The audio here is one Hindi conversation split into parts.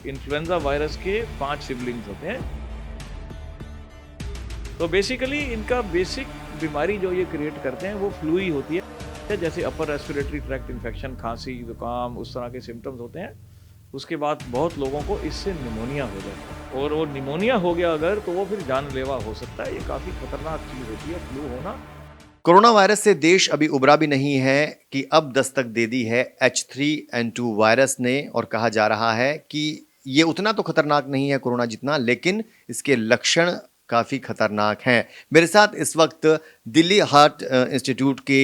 इन्फ्लुएंजा वायरस के 5 सिबलिंग्स होते हैं। तो बेसिकली इनका बेसिक बीमारी जो ये क्रिएट करते हैं वो फ्लू ही होती है, जैसे अपर रेस्पिरेटरी ट्रैक्ट इन्फेक्शन, खांसी, जुकाम, उस तरह के सिम्टम्स होते हैं। उसके बाद बहुत लोगों को इससे निमोनिया हो जाता है, और वो निमोनिया हो गया अगर, तो वो फिर जानलेवा हो सकता है। ये काफ़ी खतरनाक चीज़ होती है फ्लू होना। कोरोना वायरस से देश अभी उबरा भी नहीं है कि अब दस्तक दे दी है H3N2 वायरस ने, और कहा जा रहा है कि ये उतना तो खतरनाक नहीं है कोरोना जितना, लेकिन इसके लक्षण काफी खतरनाक हैं। मेरे साथ इस वक्त दिल्ली हार्ट इंस्टीट्यूट के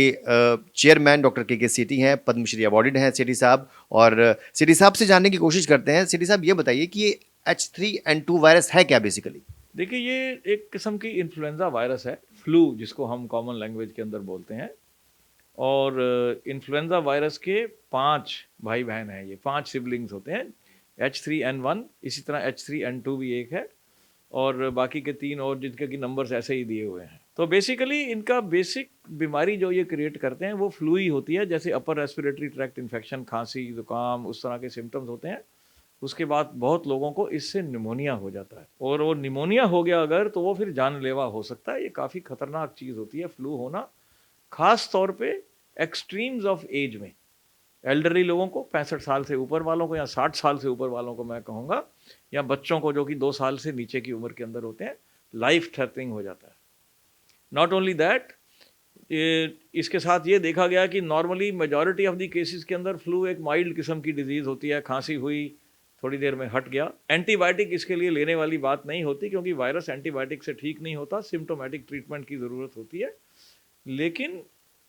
चेयरमैन डॉक्टर के सेठी हैं, पद्मश्री अवॉर्डेड हैं सेठी साहब। और सेठी साहब से जानने की कोशिश करते हैं। सेठी साहब, ये बताइए कि ये H3N2 वायरस है क्या बेसिकली? देखिए, ये एक किस्म की इन्फ्लुएंजा वायरस है, फ्लू जिसको हम कॉमन लैंग्वेज के अंदर बोलते हैं। और इन्फ्लुएंजा वायरस के 5 भाई बहन हैं, ये 5 सिबलिंग्स होते हैं। H3N1, इसी तरह H3N2 भी एक है, और बाकी के 3 और जिनके की नंबर्स ऐसे ही दिए हुए हैं। तो बेसिकली इनका बेसिक बीमारी जो ये क्रिएट करते हैं वो फ्लू ही होती है, जैसे अपर रेस्पिरेटरी ट्रैक्ट इन्फेक्शन, खांसी, जुकाम, उस तरह के सिम्टम्स होते हैं। उसके बाद बहुत लोगों को इससे निमोनिया हो जाता है, और वो निमोनिया हो गया अगर, तो वो फिर जानलेवा हो सकता है। ये काफ़ी खतरनाक चीज़ होती है फ्लू होना, खास तौर पे एक्सट्रीम्स ऑफ एज में। एल्डरली लोगों को, 65 साल से ऊपर वालों को, या 60 साल से ऊपर वालों को मैं कहूँगा, या बच्चों को जो कि 2 साल से नीचे की उम्र के अंदर होते हैं, लाइफ थ्रेटनिंग हो जाता है। नॉट ओनली दैट, इसके साथ ये देखा गया कि normally majority of the cases के अंदर फ्लू एक माइल्ड किस्म की डिजीज़ होती है, खांसी हुई, थोड़ी देर में हट गया। एंटीबायोटिक इसके लिए लेने वाली बात नहीं होती, क्योंकि वायरस एंटीबायोटिक से ठीक नहीं होता, सिम्टोमेटिक ट्रीटमेंट की ज़रूरत होती है। लेकिन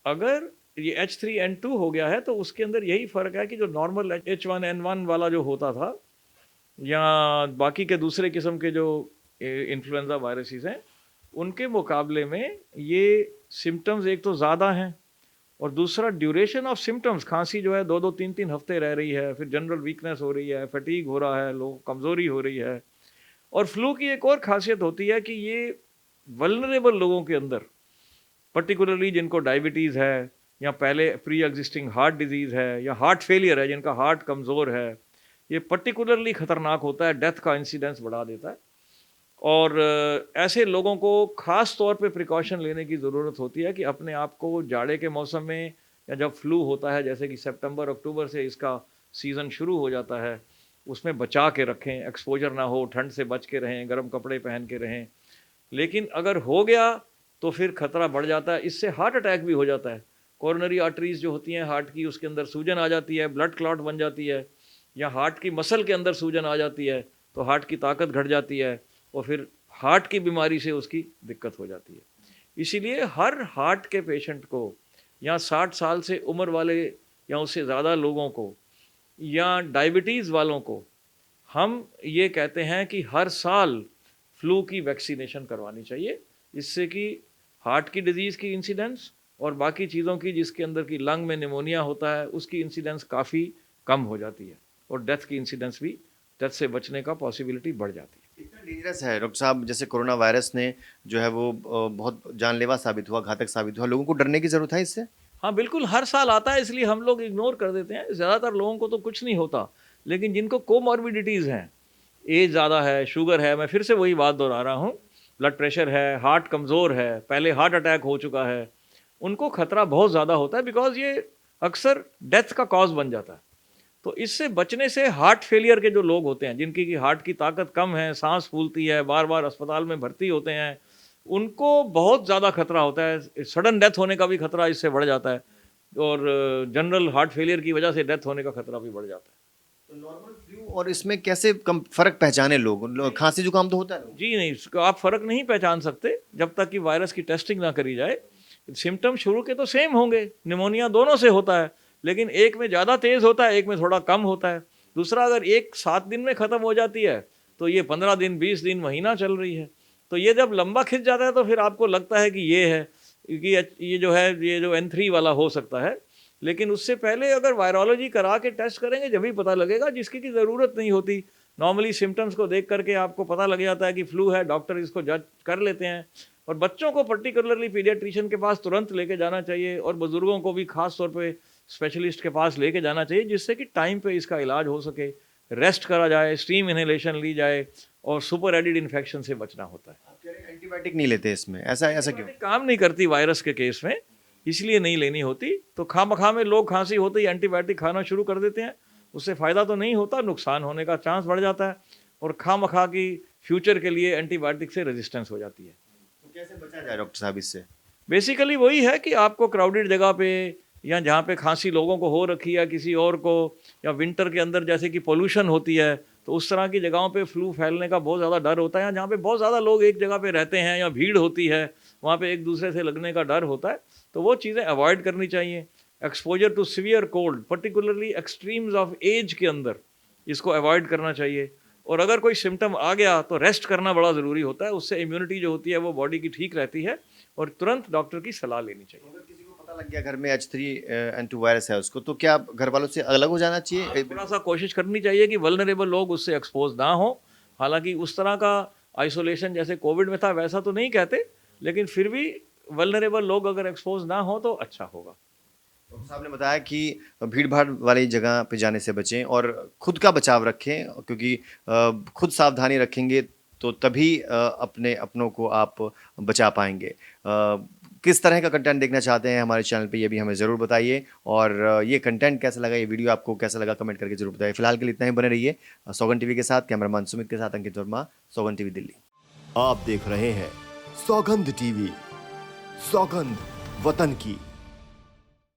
अगर ये H3N2 हो गया है, तो उसके अंदर यही फ़र्क है कि जो नॉर्मल H1N1 वाला जो होता था, या बाकी के दूसरे किस्म के जो इन्फ्लुएंजा वायरसेस हैं, उनके मुकाबले में ये सिम्टम्स एक तो ज़्यादा हैं, और दूसरा ड्यूरेशन ऑफ सिम्टम्स, खांसी जो है 2-2, 3-3 हफ्ते रह रही है, फिर जनरल वीकनेस हो रही है, फटीग हो रहा है, लोग कमज़ोरी हो रही है। और फ्लू की एक और खासियत होती है कि ये वल्नरेबल लोगों के अंदर, पर्टिकुलरली जिनको डायबिटीज़ है, या पहले प्री एग्जिस्टिंग हार्ट डिजीज़ है, या हार्ट फेलियर है, जिनका हार्ट कमज़ोर है, ये पर्टिकुलरली ख़तरनाक होता है, डेथ का इंसिडेंस बढ़ा देता है। और ऐसे लोगों को ख़ास तौर पे प्रिकॉशन लेने की ज़रूरत होती है कि अपने आप को जाड़े के मौसम में, या जब फ्लू होता है, जैसे कि सितंबर अक्टूबर से इसका सीज़न शुरू हो जाता है, उसमें बचा के रखें, एक्सपोजर ना हो, ठंड से बच के रहें, गर्म कपड़े पहन के रहें। लेकिन अगर हो गया तो फिर खतरा बढ़ जाता है, इससे हार्ट अटैक भी हो जाता है। कोरोनरी आर्टरीज जो होती हैं हार्ट की, उसके अंदर सूजन आ जाती है, ब्लड क्लॉट बन जाती है, या हार्ट की मसल के अंदर सूजन आ जाती है, तो हार्ट की ताकत घट जाती है, और फिर हार्ट की बीमारी से उसकी दिक्कत हो जाती है। इसीलिए हर हार्ट के पेशेंट को, या 60 साल से उम्र वाले या उससे ज़्यादा लोगों को, या डायबिटीज़ वालों को, हम ये कहते हैं कि हर साल फ्लू की वैक्सीनेशन करवानी चाहिए। इससे कि हार्ट की डिजीज़ की इंसिडेंस और बाकी चीज़ों की, जिसके अंदर की लंग में निमोनिया होता है, उसकी इंसिडेंस काफ़ी कम हो जाती है, और डेथ की इंसिडेंस भी, डेथ से बचने का पॉसिबिलिटी बढ़ जाती है। इतना डेंजरस है डॉक्टर साहब, जैसे कोरोना वायरस ने जो है वो बहुत जानलेवा साबित हुआ, घातक साबित हुआ, लोगों को डरने की जरूरत है इससे? हाँ, बिल्कुल, हर साल आता है, इसलिए हम लोग इग्नोर कर देते हैं। ज़्यादातर लोगों को तो कुछ नहीं होता, लेकिन जिनको कोमॉर्बिडिटीज़ हैं, एज ज़्यादा है, शुगर है, मैं फिर से वही बात दोहरा रहा हूँ, ब्लड प्रेशर है, हार्ट कमज़ोर है, पहले हार्ट अटैक हो चुका है, उनको खतरा बहुत ज़्यादा होता है, बिकॉज़ ये अक्सर डेथ का कॉज़ बन जाता है। तो इससे बचने से, हार्ट फेलियर के जो लोग होते हैं, जिनकी की हार्ट की ताकत कम है, सांस फूलती है, बार-बार अस्पताल में भर्ती होते हैं, उनको बहुत ज़्यादा खतरा होता है। सडन डेथ होने का भी खतरा इससे बढ़ जाता है, और जनरल हार्ट फेलियर की वजह से डेथ होने का खतरा भी बढ़ जाता है। तो नॉर्मल फ्लू और इसमें कैसे कम फर्क पहचाने लोग? खांसी जुकाम तो होता है लोगों जी नहीं, आप फ़र्क नहीं पहचान सकते जब तक कि वायरस की टेस्टिंग ना करी जाए। सिम्पटम शुरू के तो सेम होंगे, निमोनिया दोनों से होता है, लेकिन एक में ज़्यादा तेज़ होता है, एक में थोड़ा कम होता है। दूसरा, अगर एक 7 दिन में ख़त्म हो जाती है, तो ये 15 दिन, 20 दिन, महीना चल रही है। तो ये जब लंबा खिंच जाता है, तो फिर आपको लगता है कि ये है, कि ये जो है, ये जो N3 वाला हो सकता है। लेकिन उससे पहले अगर वायरोलॉजी करा के टेस्ट करेंगे, जब भी पता लगेगा, जिसकी की ज़रूरत नहीं होती। नॉर्मली सिम्टम्स को देख करके आपको पता लग जाता है कि फ्लू है, डॉक्टर इसको जज कर लेते हैं। और बच्चों को पर्टिकुलरली पीडियाट्रिशियन के पास तुरंत लेके जाना चाहिए, और बुजुर्गों को भी खास तौर पे स्पेशलिस्ट के पास लेके जाना चाहिए, जिससे कि टाइम पे इसका इलाज हो सके। रेस्ट करा जाए, स्टीम इनहेलेशन ली जाए और सुपर एडिड इन्फेक्शन से बचना होता है। आप कह रहे हैं एंटीबायोटिक नहीं लेते इसमें, ऐसा ऐसा क्यों? काम नहीं करती वायरस के केस में, इसलिए नहीं लेनी होती। तो खामखा में लोग खांसी होते ही एंटीबायोटिक खाना शुरू कर देते हैं, उससे फ़ायदा तो नहीं होता, नुकसान होने का चांस बढ़ जाता है और खामखा की फ्यूचर के लिए एंटीबायोटिक से रेजिस्टेंस हो जाती है। तो कैसे बचा जाए डॉक्टर साहब इससे? बेसिकली वही है कि आपको क्राउडेड जगह पे या जहाँ पे खांसी लोगों को हो रखी है किसी और को, या विंटर के अंदर जैसे कि पोल्यूशन होती है, तो उस तरह की जगहों पे फ्लू फैलने का बहुत ज़्यादा डर होता है। जहाँ पे बहुत ज़्यादा लोग एक जगह पे रहते हैं या भीड़ होती है, वहाँ पे एक दूसरे से लगने का डर होता है, तो वो चीज़ें अवॉइड करनी चाहिए। Exposure to severe cold, particularly extremes of age के अंदर, इसको अवॉइड करना चाहिए। और अगर कोई सिम्टम आ गया तो रेस्ट करना बड़ा ज़रूरी होता है, उससे इम्यूनिटी जो होती है वो बॉडी की ठीक रहती है और तुरंत डॉक्टर की सलाह लेनी चाहिए। अगर किसी को पता लग गया घर में H3N2 वायरस है उसको, तो क्या घर वालों से अलग हो जाना चाहिए? थोड़ा सा कोशिश करनी चाहिए कि वल्नरेबल लोग उससे एक्सपोज ना हो। हालांकि उस तरह का आइसोलेशन जैसे कोविड में था वैसा तो नहीं कहते, लेकिन फिर भी वल्नरेबल लोग अगर एक्सपोज ना हो तो अच्छा होगा। डॉक्टर साहब ने बताया कि भीड़ भाड़ वाली जगह पे जाने से बचें और खुद का बचाव रखें, क्योंकि खुद सावधानी रखेंगे तो तभी अपनों को आप बचा पाएंगे। किस तरह का कंटेंट देखना चाहते हैं हमारे चैनल पे, ये भी हमें ज़रूर बताइए। और ये कंटेंट कैसा लगा, ये वीडियो आपको कैसा लगा, कमेंट करके जरूर बताइए। फिलहाल के लिए इतना ही, बने रहिए सौगंध टीवी के साथ। कैमरामैन सुमित के साथ अंकित वर्मा, सौगंध टीवी दिल्ली। आप देख रहे हैं सौगंध टीवी, सौगंध वतन की।